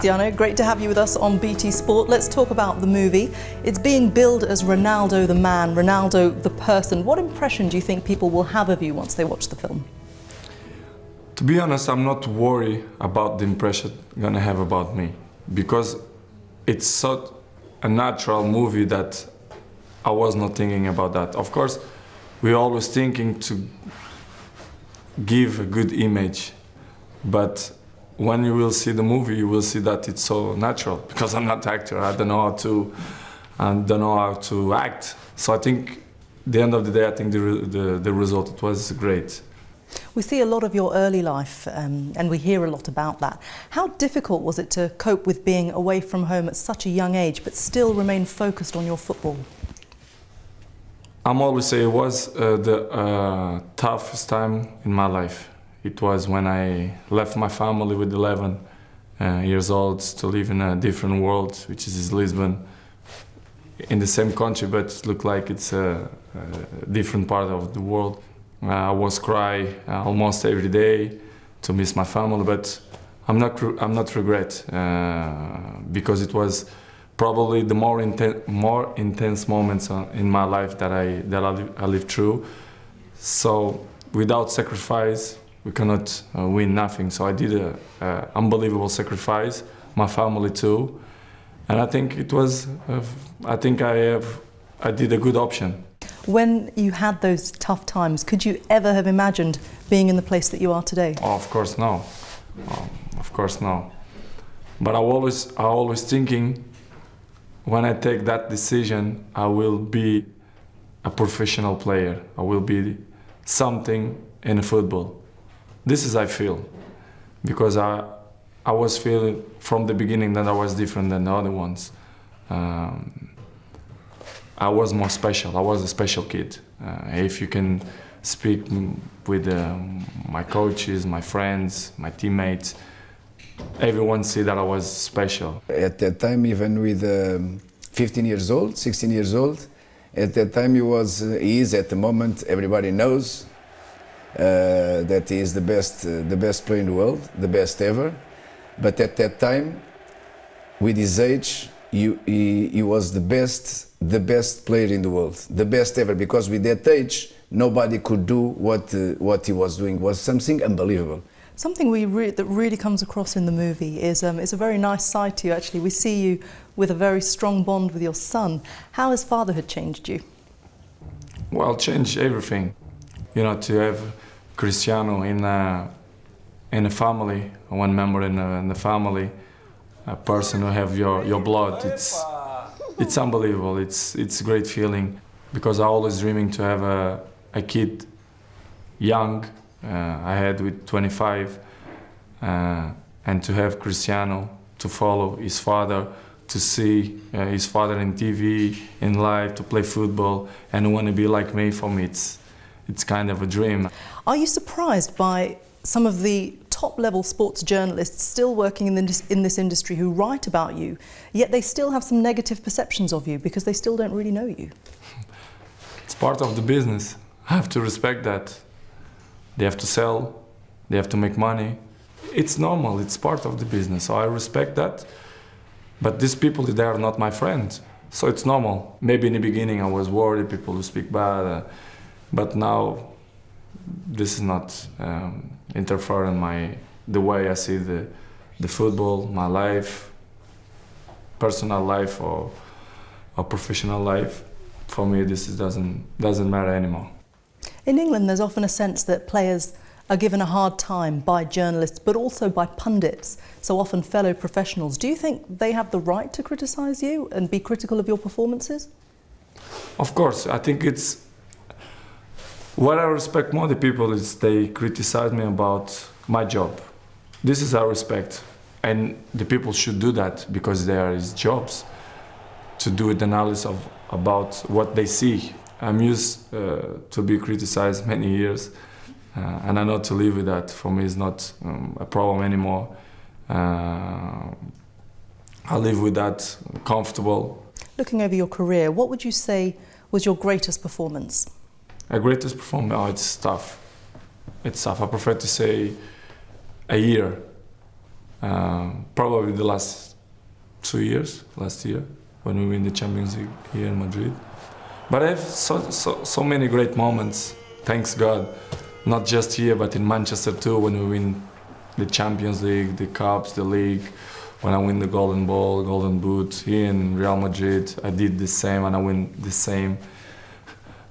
Cristiano, great to have you with us on BT Sport. Let's talk about the movie. It's being billed as Ronaldo the man, Ronaldo the person. What impression do you think people will have of you once they watch the film? To be honest, I'm not worried about the impression they're gonna have about me, because it's such a natural movie that I was not thinking about that. Of course, we're always thinking to give a good image, but when you will see the movie, you will see that it's so natural, because I'm not an actor. I don't know how to act. So I think, at the end of the day, I think the result, it was great. We see a lot of your early life, and we hear a lot about that. How difficult was it to cope with being away from home at such a young age, but still remain focused on your football? I'm always say it was the toughest time in my life. It was when I left my family with 11 years old to live in a different world, which is Lisbon, in the same country, but it looked like it's a different part of the world. I was crying almost every day to miss my family, but I'm not regret, because it was probably the more intense moments in my life that I lived through. So without sacrifice, we cannot win nothing. So I did an unbelievable sacrifice, my family too, and I think it was. I think I did a good option. When you had those tough times, could you ever have imagined being in the place that you are today? Oh, of course no. Of course no. But I always thinking, when I take that decision, I will be a professional player. I will be something in football. This is I feel, because I was feeling from the beginning that I was different than the other ones. I was more special. I was a special kid. If you can speak with my coaches, my friends, my teammates, everyone see that I was special. At that time, even with 15 years old, 16 years old, at that time he is at the moment, everybody knows that he is the best player in the world, the best ever. But at that time, with his age, he was the best player in the world, the best ever, because with that age, nobody could do what he was doing. It was something unbelievable. Something that really comes across in the movie is it's a very nice side to you, actually. We see you with a very strong bond with your son. How has fatherhood changed you? Well, changed everything. You know, to have Cristiano in a family, one member in the family, a person who have your blood, it's unbelievable. It's a great feeling, because I always dreaming to have a kid young. I had with 25, and to have Cristiano, to follow his father, to see his father in TV, in live, to play football, and want to be like me. For me, it's kind of a dream. Are you surprised by some of the top-level sports journalists still working in this industry who write about you, yet they still have some negative perceptions of you because they still don't really know you? It's part of the business. I have to respect that. They have to sell, they have to make money. It's normal, it's part of the business, so I respect that. But these people, they are not my friends, so it's normal. Maybe in the beginning I was worried, people who speak bad, but now this is not interfering the way I see the football, my life, personal life or professional life. For me, this doesn't matter anymore. In England, there's often a sense that players are given a hard time by journalists, but also by pundits, so often fellow professionals. Do you think they have the right to criticise you and be critical of your performances? Of course, I think it's... What I respect more the people is they criticize me about my job. This is our respect, and the people should do that, because they are his jobs, to do the analysis about what they see. I'm used to be criticized many years, and I know to live with that. For me, it's not a problem anymore. I live with that, comfortable. Looking over your career, what would you say was your greatest performance? A greatest performance? Oh, it's tough. It's tough. I prefer to say a year. Probably the last 2 years, last year, when we win the Champions League here in Madrid. But I have so many great moments, thanks God, not just here, but in Manchester too, when we win the Champions League, the Cups, the League, when I win the Golden Ball, Golden Boot. Here in Real Madrid, I did the same and I win the same.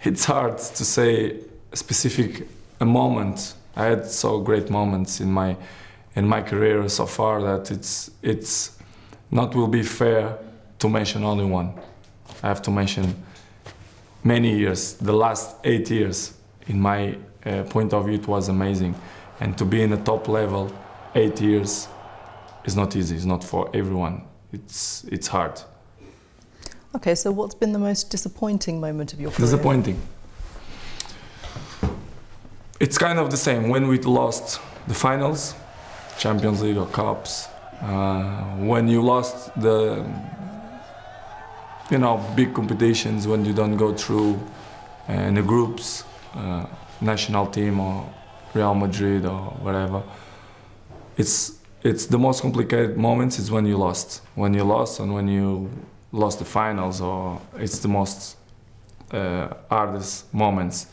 It's hard to say a specific moment. I had so great moments in my career so far that it's not will be fair to mention only one. I have to mention many years. The last 8 years, in my point of view, it was amazing. And to be in the top level 8 years is not easy. It's not for everyone. It's hard. Okay, so what's been the most disappointing moment of your career? Disappointing. It's kind of the same. When we lost the finals, Champions League or Cups, when you lost the big competitions, when you don't go through in the groups, national team or Real Madrid or whatever, it's the most complicated moments is when you lost. When you lost and when you lost the finals, or it's the most hardest moments.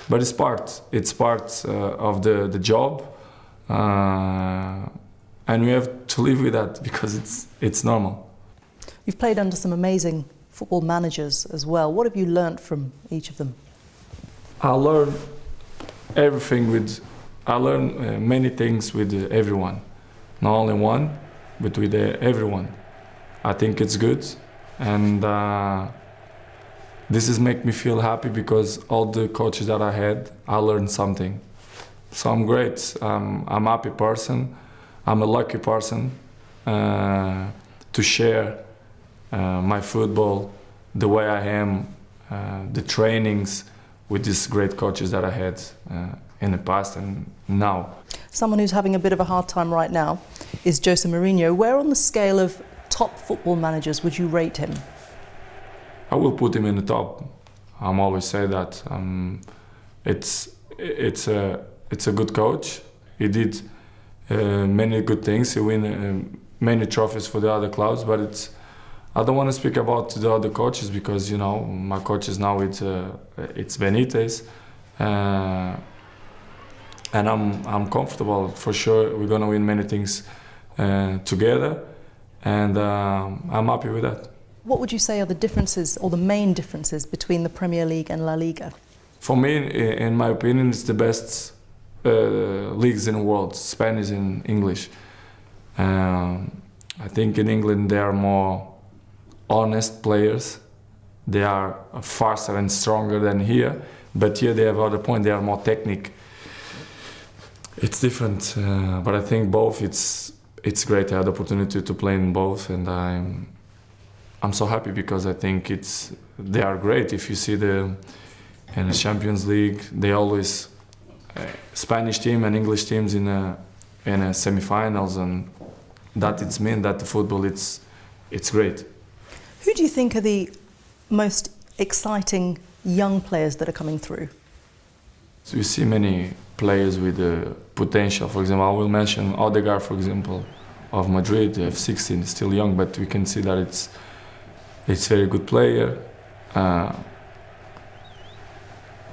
But it's part of the job, and we have to live with that because it's normal. You've played under some amazing football managers as well. What have you learnt from each of them? I learn many things with everyone, not only one, but with everyone. I think it's good, and this is make me feel happy because all the coaches that I had, I learned something. So I'm great. I'm a happy person. I'm a lucky person to share my football, the way I am, the trainings with these great coaches that I had in the past and now. Someone who's having a bit of a hard time right now is Jose Mourinho. Where on the scale of top football managers would you rate him? I will put him in the top. I'm always say that. It's a good coach. He did many good things. He win many trophies for the other clubs, but I don't want to speak about the other coaches because my coaches now it's Benitez, and I'm comfortable for sure. We're gonna win many things together, and I'm happy with that. What would you say are the differences or the main differences between the Premier League and La Liga? For me, in my opinion, it's the best leagues in the world, Spanish and English. I think in England they are more honest players. They are faster and stronger than here, but here they have other point. They are more technique. It's different, but I think both. It's great. I had the opportunity to play in both, and I'm so happy because I think they are great. If you see in the Champions League, they always Spanish team and English teams in a semi-finals, and that it's mean that the football it's great. Who do you think are the most exciting young players that are coming through? So you see many players with potential. For example, I will mention Odegaard, for example, of Madrid. They have 16, still young, but we can see that it's very good player.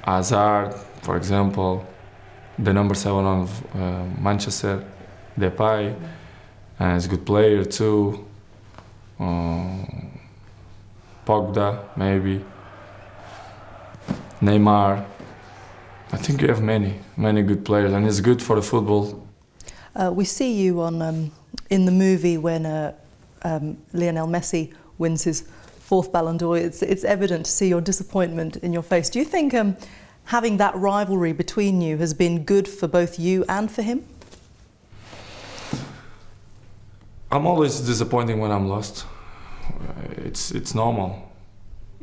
Hazard, for example, the number 7 of Manchester, Depay, is a good player too. Pogba, maybe. Neymar. I think you have many good players, and it's good for the football. We see you in the movie when Lionel Messi wins his 4th Ballon d'Or. It's evident to see your disappointment in your face. Do you think having that rivalry between you has been good for both you and for him? I'm always disappointed when I'm lost. It's normal.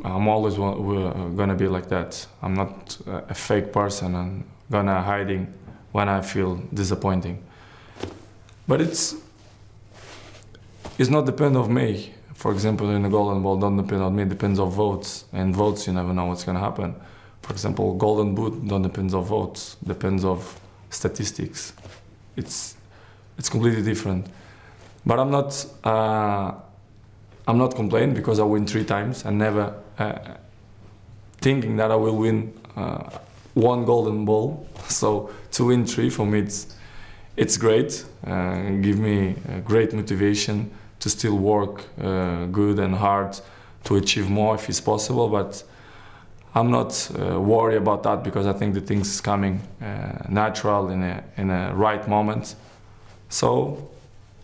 I'm always gonna be like that. I'm not a fake person and gonna hiding when I feel disappointing. But it's not depend on me. For example, in the Golden Ball, don't depend on me. It depends on votes, and votes you never know what's gonna happen. For example, Golden Boot don't depend on votes. Depends on statistics. It's completely different. But I'm not complaining because I win 3 times and never thinking that I will win 1 golden ball. So to win 3 for me, it's great. Give me great motivation to still work good and hard to achieve more if it's possible. But I'm not worried about that because I think the things coming natural in a right moment. So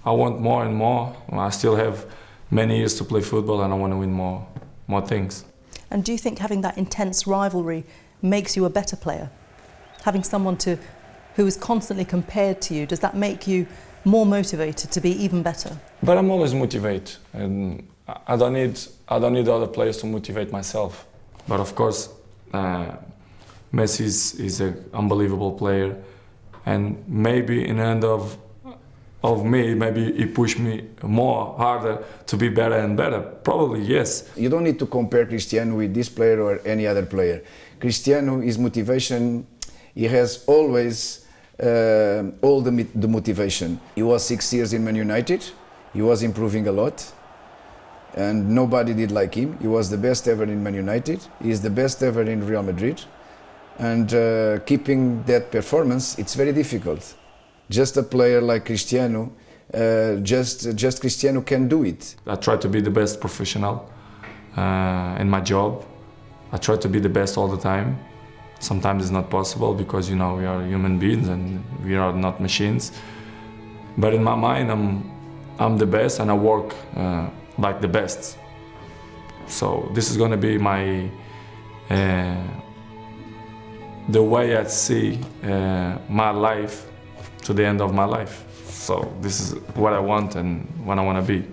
I want more and more. I still have many years to play football and I want to win more things. And do you think having that intense rivalry makes you a better player? Having someone who is constantly compared to you, does that make you more motivated to be even better? But I'm always motivated, and I don't need other players to motivate myself. But of course, Messi is an unbelievable player, and maybe in the end of me, maybe he pushed me more harder to be better and better. Probably yes. You don't need to compare Cristiano with this player or any other player. Cristiano, his motivation, he has always all the motivation. He was 6 years in Man United. He was improving a lot, and nobody did like him. He was the best ever in Man United. He is the best ever in Real Madrid, and keeping that performance, it's very difficult. Just a player like Cristiano, just Cristiano can do it. I try to be the best professional in my job. I try to be the best all the time. Sometimes it's not possible because, you know, we are human beings and we are not machines. But in my mind, I'm the best and I work like the best. So this is going to be my the way I see my life to the end of my life. So this is what I want and what I want to be.